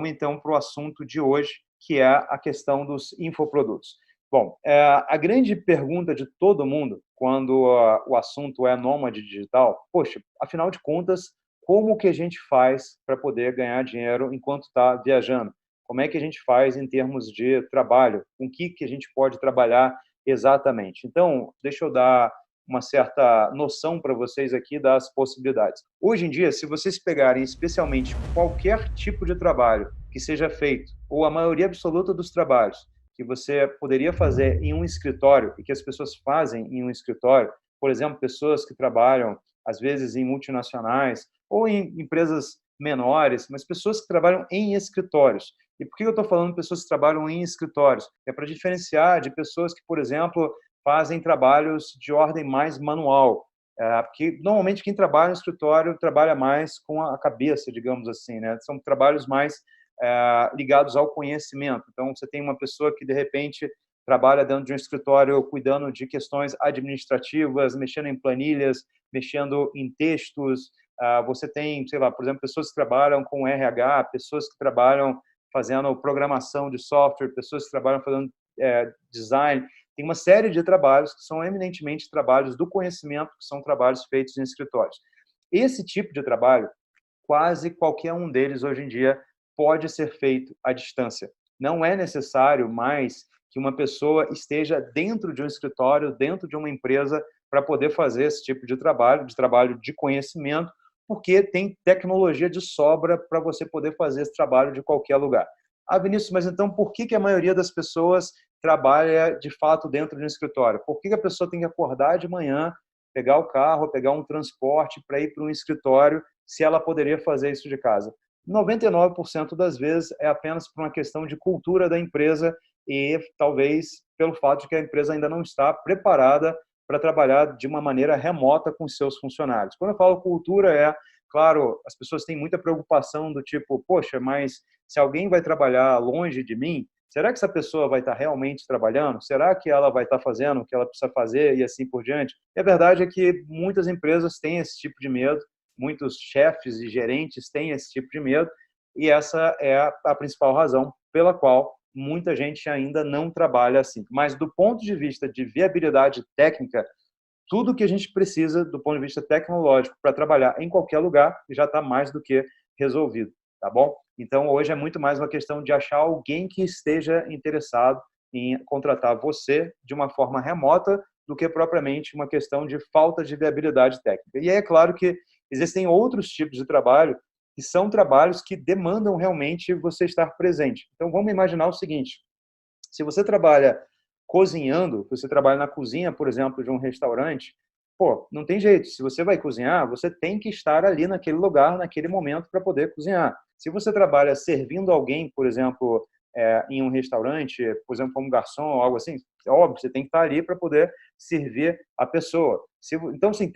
vamos então para o assunto de hoje, que é a questão dos infoprodutos. Bom, a grande pergunta de todo mundo, quando o assunto é nômade digital, poxa, afinal de contas, como que a gente faz para poder ganhar dinheiro enquanto está viajando? Como é que a gente faz em termos de trabalho? Com o que a gente pode trabalhar exatamente? Então, deixa eu dar uma certa noção para vocês aqui das possibilidades. Hoje em dia, se vocês pegarem especialmente qualquer tipo de trabalho que seja feito, ou a maioria absoluta dos trabalhos que você poderia fazer em um escritório e que as pessoas fazem em um escritório, por exemplo, pessoas que trabalham, às vezes, em multinacionais ou em empresas menores, mas pessoas que trabalham em escritórios. E por que eu estou falando pessoas que trabalham em escritórios? É para diferenciar de pessoas que, por exemplo, fazem trabalhos de ordem mais manual, porque normalmente quem trabalha no escritório trabalha mais com a cabeça, digamos assim, né? São trabalhos mais ligados ao conhecimento. Então, você tem uma pessoa que, de repente, trabalha dentro de um escritório cuidando de questões administrativas, mexendo em planilhas, mexendo em textos. Você tem, sei lá, por exemplo, pessoas que trabalham com RH, pessoas que trabalham fazendo programação de software, pessoas que trabalham fazendo design. Tem uma série de trabalhos que são eminentemente trabalhos do conhecimento, que são trabalhos feitos em escritórios. Esse tipo de trabalho, quase qualquer um deles hoje em dia pode ser feito à distância. Não é necessário mais que uma pessoa esteja dentro de um escritório, dentro de uma empresa, para poder fazer esse tipo de trabalho de conhecimento, porque tem tecnologia de sobra para você poder fazer esse trabalho de qualquer lugar. Vinícius, mas então por que a maioria das pessoas trabalha de fato dentro de um escritório? Por que a pessoa tem que acordar de manhã, pegar o carro, pegar um transporte para ir para um escritório, se ela poderia fazer isso de casa? 99% das vezes é apenas por uma questão de cultura da empresa e talvez pelo fato de que a empresa ainda não está preparada para trabalhar de uma maneira remota com seus funcionários. Quando eu falo cultura, claro, as pessoas têm muita preocupação do tipo, poxa, mas se alguém vai trabalhar longe de mim, será que essa pessoa vai estar realmente trabalhando? Será que ela vai estar fazendo o que ela precisa fazer e assim por diante? E a verdade é que muitas empresas têm esse tipo de medo, muitos chefes e gerentes têm esse tipo de medo, e essa é a principal razão pela qual muita gente ainda não trabalha assim. Mas do ponto de vista de viabilidade técnica, tudo que a gente precisa do ponto de vista tecnológico para trabalhar em qualquer lugar já está mais do que resolvido, tá bom? Então, hoje é muito mais uma questão de achar alguém que esteja interessado em contratar você de uma forma remota do que propriamente uma questão de falta de viabilidade técnica. E aí é claro que existem outros tipos de trabalho que são trabalhos que demandam realmente você estar presente. Então, vamos imaginar o seguinte: se você trabalha cozinhando, você trabalha na cozinha, por exemplo, de um restaurante, pô, não tem jeito. Se você vai cozinhar, você tem que estar ali naquele lugar, naquele momento, para poder cozinhar. Se você trabalha servindo alguém, por exemplo, em um restaurante, por exemplo, como garçom ou algo assim, é óbvio, você tem que estar ali para poder servir a pessoa. Então, assim,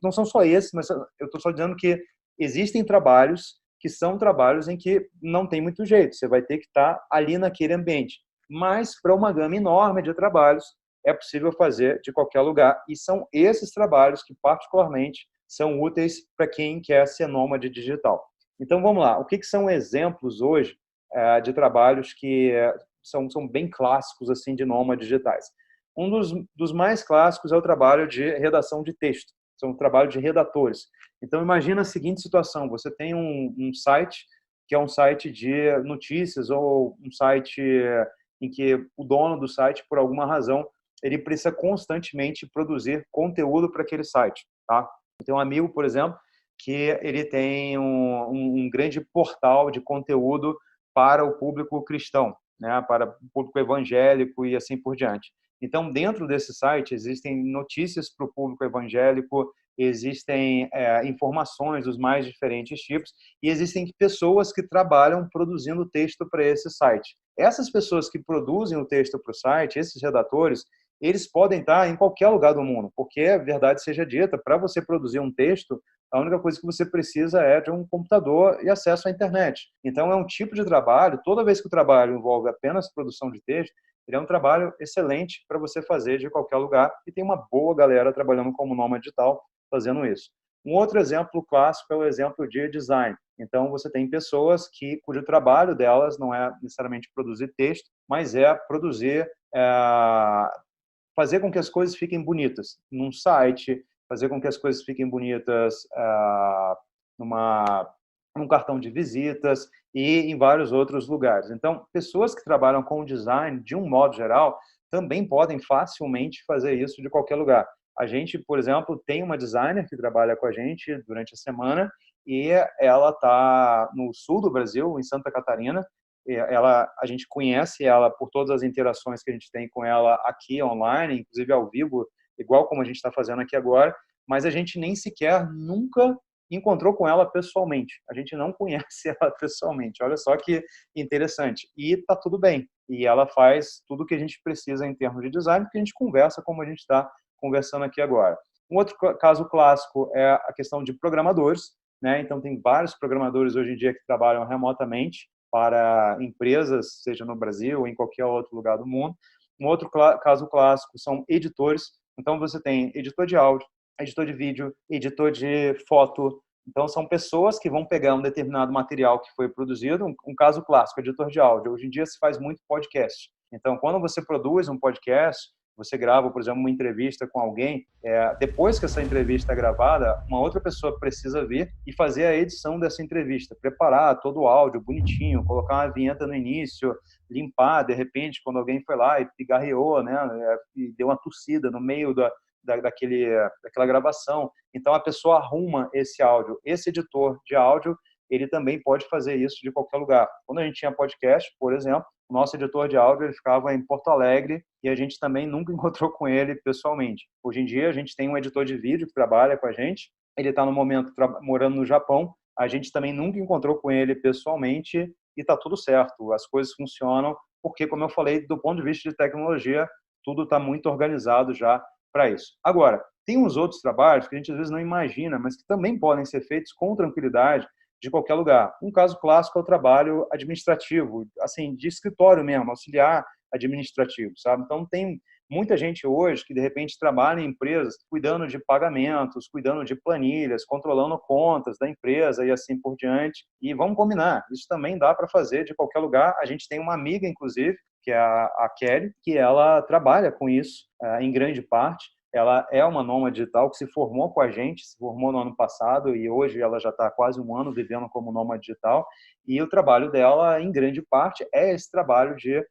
não são só esses, mas eu estou só dizendo que existem trabalhos que são trabalhos em que não tem muito jeito, você vai ter que estar ali naquele ambiente. Mas, para uma gama enorme de trabalhos, é possível fazer de qualquer lugar. E são esses trabalhos que, particularmente, são úteis para quem quer ser nômade digital. Então, vamos lá. O que são exemplos hoje de trabalhos que são bem clássicos assim de nômades digitais? Um dos mais clássicos é o trabalho de redação de texto. São o trabalho de redatores. Então, imagina a seguinte situação. Você tem um site que é um site de notícias ou um site em que o dono do site, por alguma razão, ele precisa constantemente produzir conteúdo para aquele site. Tá? Tem um amigo, por exemplo, que ele tem um grande portal de conteúdo para o público cristão, né? Para o público evangélico e assim por diante. Então, dentro desse site, existem notícias para o público evangélico, existem informações dos mais diferentes tipos e existem pessoas que trabalham produzindo texto para esse site. Essas pessoas que produzem o texto para o site, esses redatores, eles podem estar em qualquer lugar do mundo, porque, a verdade seja dita, para você produzir um texto, a única coisa que você precisa é de um computador e acesso à internet. Então, é um tipo de trabalho, toda vez que o trabalho envolve apenas produção de texto, ele é um trabalho excelente para você fazer de qualquer lugar e tem uma boa galera trabalhando como nômade digital fazendo isso. Um outro exemplo clássico é o exemplo de design. Então, você tem pessoas cujo trabalho delas não é necessariamente produzir texto, mas é produzir, fazer com que as coisas fiquem bonitas num site, fazer com que as coisas fiquem bonitas numa, num cartão de visitas e em vários outros lugares. Então, pessoas que trabalham com design, de um modo geral, também podem facilmente fazer isso de qualquer lugar. A gente, por exemplo, tem uma designer que trabalha com a gente durante a semana e ela está no sul do Brasil, em Santa Catarina. A gente conhece ela por todas as interações que a gente tem com ela aqui online, inclusive ao vivo, igual como a gente está fazendo aqui agora, mas a gente nem sequer nunca encontrou com ela pessoalmente. A gente não conhece ela pessoalmente. Olha só que interessante. E está tudo bem. E ela faz tudo o que a gente precisa em termos de design, porque a gente conversa como a gente está conversando aqui agora. Um outro caso clássico é a questão de programadores, né? Então, tem vários programadores hoje em dia que trabalham remotamente para empresas, seja no Brasil ou em qualquer outro lugar do mundo. Um outro caso clássico são editores. Então, você tem editor de áudio, editor de vídeo, editor de foto. Então, são pessoas que vão pegar um determinado material que foi produzido, um caso clássico, editor de áudio. Hoje em dia se faz muito podcast. Então, quando você produz um podcast, você grava, por exemplo, uma entrevista com alguém, depois que essa entrevista é gravada, uma outra pessoa precisa vir e fazer a edição dessa entrevista, preparar todo o áudio bonitinho, colocar uma vinheta no início, limpar, de repente, quando alguém foi lá e pigarreou, né, e deu uma tossida no meio daquela gravação. Então, a pessoa arruma esse áudio. Esse editor de áudio, ele também pode fazer isso de qualquer lugar. Quando a gente tinha podcast, por exemplo, o nosso editor de áudio ele ficava em Porto Alegre e a gente também nunca encontrou com ele pessoalmente. Hoje em dia, a gente tem um editor de vídeo que trabalha com a gente. Ele está, no momento, morando no Japão. A gente também nunca encontrou com ele pessoalmente e está tudo certo. As coisas funcionam porque, como eu falei, do ponto de vista de tecnologia, tudo está muito organizado já para isso. Agora, tem uns outros trabalhos que a gente às vezes não imagina, mas que também podem ser feitos com tranquilidade de qualquer lugar. Um caso clássico é o trabalho administrativo, assim, de escritório mesmo, auxiliar administrativo, sabe? Então, tem muita gente hoje que, de repente, trabalha em empresas cuidando de pagamentos, cuidando de planilhas, controlando contas da empresa e assim por diante. E vamos combinar, isso também dá para fazer de qualquer lugar. A gente tem uma amiga, inclusive, que é a Kelly, que ela trabalha com isso em grande parte. Ela é uma nômade digital que se formou com a gente, se formou no ano passado e hoje ela já está há quase um ano vivendo como nômade digital. E o trabalho dela, em grande parte, é esse trabalho de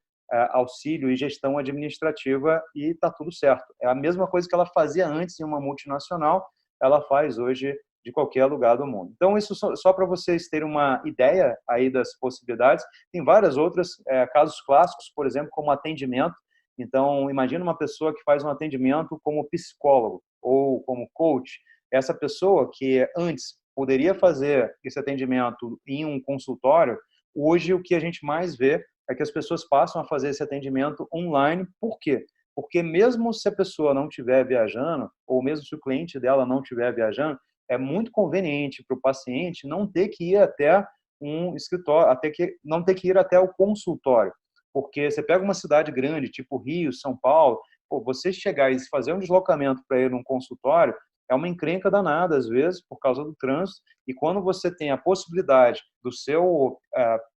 auxílio e gestão administrativa e está tudo certo. É a mesma coisa que ela fazia antes em uma multinacional, ela faz hoje de qualquer lugar do mundo. Então, isso só para vocês terem uma ideia aí das possibilidades. Tem várias outras, casos clássicos, por exemplo, como atendimento. Então, imagina uma pessoa que faz um atendimento como psicólogo ou como coach. Essa pessoa que antes poderia fazer esse atendimento em um consultório, hoje o que a gente mais vê é que as pessoas passam a fazer esse atendimento online. Por quê? Porque mesmo se a pessoa não estiver viajando, ou mesmo se o cliente dela não estiver viajando, é muito conveniente para o paciente não ter que ir até um escritório, não ter que ir até o consultório. Porque você pega uma cidade grande, tipo Rio, São Paulo, você chegar e fazer um deslocamento para ir num consultório é uma encrenca danada, às vezes, por causa do trânsito. E quando você tem a possibilidade do seu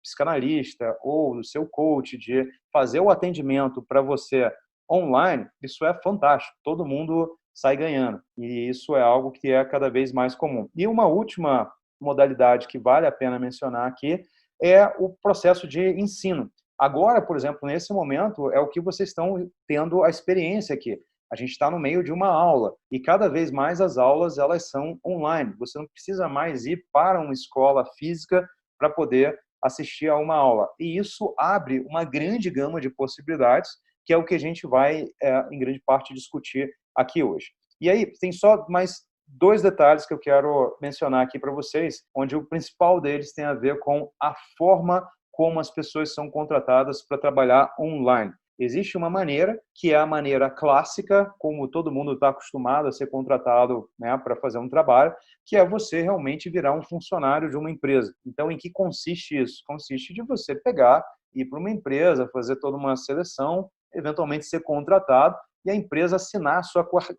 psicanalista ou do seu coach de fazer o atendimento para você online, isso é fantástico. Todo mundo sai ganhando. E isso é algo que é cada vez mais comum. E uma última modalidade que vale a pena mencionar aqui é o processo de ensino. Agora, por exemplo, nesse momento, é o que vocês estão tendo a experiência aqui. A gente está no meio de uma aula e cada vez mais as aulas elas são online. Você não precisa mais ir para uma escola física para poder assistir a uma aula. E isso abre uma grande gama de possibilidades, que é o que a gente vai, em grande parte, discutir aqui hoje. E aí, tem só mais dois detalhes que eu quero mencionar aqui para vocês, onde o principal deles tem a ver com a forma como as pessoas são contratadas para trabalhar online. Existe uma maneira, que é a maneira clássica, como todo mundo está acostumado a ser contratado, né, para fazer um trabalho, que é você realmente virar um funcionário de uma empresa. Então, em que consiste isso? Consiste de você pegar, ir para uma empresa, fazer toda uma seleção, eventualmente ser contratado, e a empresa assinar a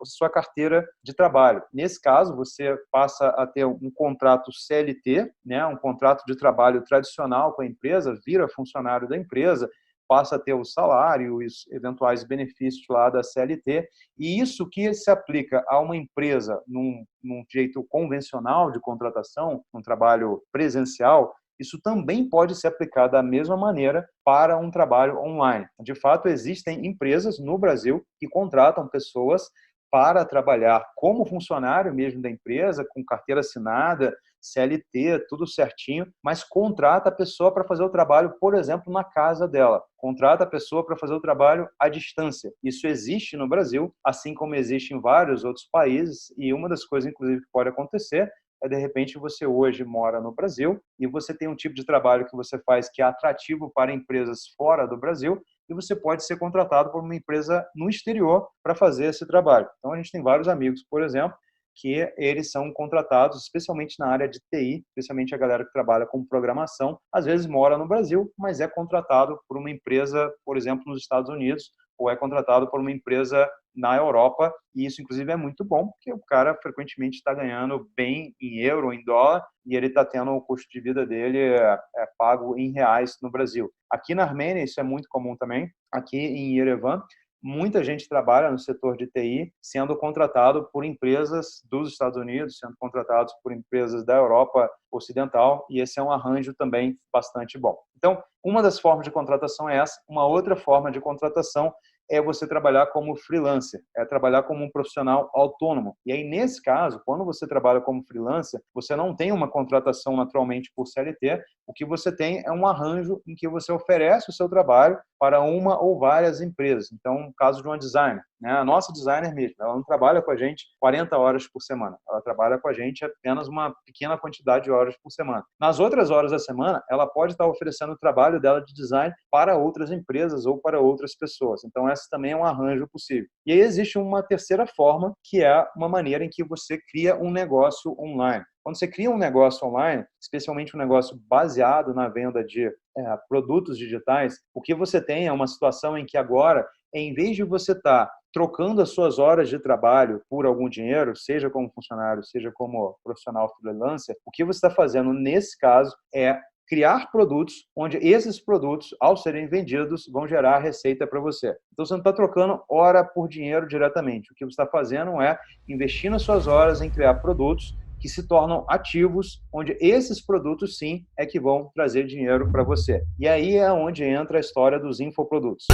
sua carteira de trabalho. Nesse caso, você passa a ter um contrato CLT, né, um contrato de trabalho tradicional com a empresa, vira funcionário da empresa, passa a ter o salário e os eventuais benefícios lá da CLT, e isso que se aplica a uma empresa num jeito convencional de contratação, um trabalho presencial, isso também pode ser aplicado da mesma maneira para um trabalho online. De fato, existem empresas no Brasil que contratam pessoas para trabalhar como funcionário mesmo da empresa, com carteira assinada, CLT, tudo certinho, mas contrata a pessoa para fazer o trabalho, por exemplo, na casa dela. Contrata a pessoa para fazer o trabalho à distância. Isso existe no Brasil, assim como existe em vários outros países, e uma das coisas, inclusive, que pode acontecer é, de repente, você hoje mora no Brasil e você tem um tipo de trabalho que você faz que é atrativo para empresas fora do Brasil, e você pode ser contratado por uma empresa no exterior para fazer esse trabalho. Então, a gente tem vários amigos, por exemplo, que eles são contratados, especialmente na área de TI, especialmente a galera que trabalha com programação, às vezes mora no Brasil, mas é contratado por uma empresa, por exemplo, nos Estados Unidos, ou é contratado por uma empresa na Europa, e isso, inclusive, é muito bom, porque o cara frequentemente está ganhando bem em euro, em dólar, e ele está tendo o custo de vida dele pago em reais no Brasil. Aqui na Armênia, isso é muito comum também. Aqui em Yerevan, muita gente trabalha no setor de TI sendo contratado por empresas dos Estados Unidos, sendo contratados por empresas da Europa Ocidental, e esse é um arranjo também bastante bom. Então, uma das formas de contratação é essa. Uma outra forma de contratação é você trabalhar como freelancer, é trabalhar como um profissional autônomo. E aí, nesse caso, quando você trabalha como freelancer, você não tem uma contratação naturalmente por CLT, o que você tem é um arranjo em que você oferece o seu trabalho para uma ou várias empresas. Então, no caso de uma designer, né? A nossa designer mesmo, ela não trabalha com a gente 40 horas por semana, ela trabalha com a gente apenas uma pequena quantidade de horas por semana. Nas outras horas da semana, ela pode estar oferecendo o trabalho dela de design para outras empresas ou para outras pessoas. Então, essa também é um arranjo possível. E aí existe uma terceira forma, que é uma maneira em que você cria um negócio online. Quando você cria um negócio online, especialmente um negócio baseado na venda de produtos digitais, o que você tem é uma situação em que agora, em vez de você estar trocando as suas horas de trabalho por algum dinheiro, seja como funcionário, seja como profissional freelancer, o que você está fazendo nesse caso é criar produtos onde esses produtos, ao serem vendidos, vão gerar receita para você. Então, você não está trocando hora por dinheiro diretamente. O que você está fazendo é investir nas suas horas em criar produtos que se tornam ativos, onde esses produtos, sim, é que vão trazer dinheiro para você. E aí é onde entra a história dos infoprodutos.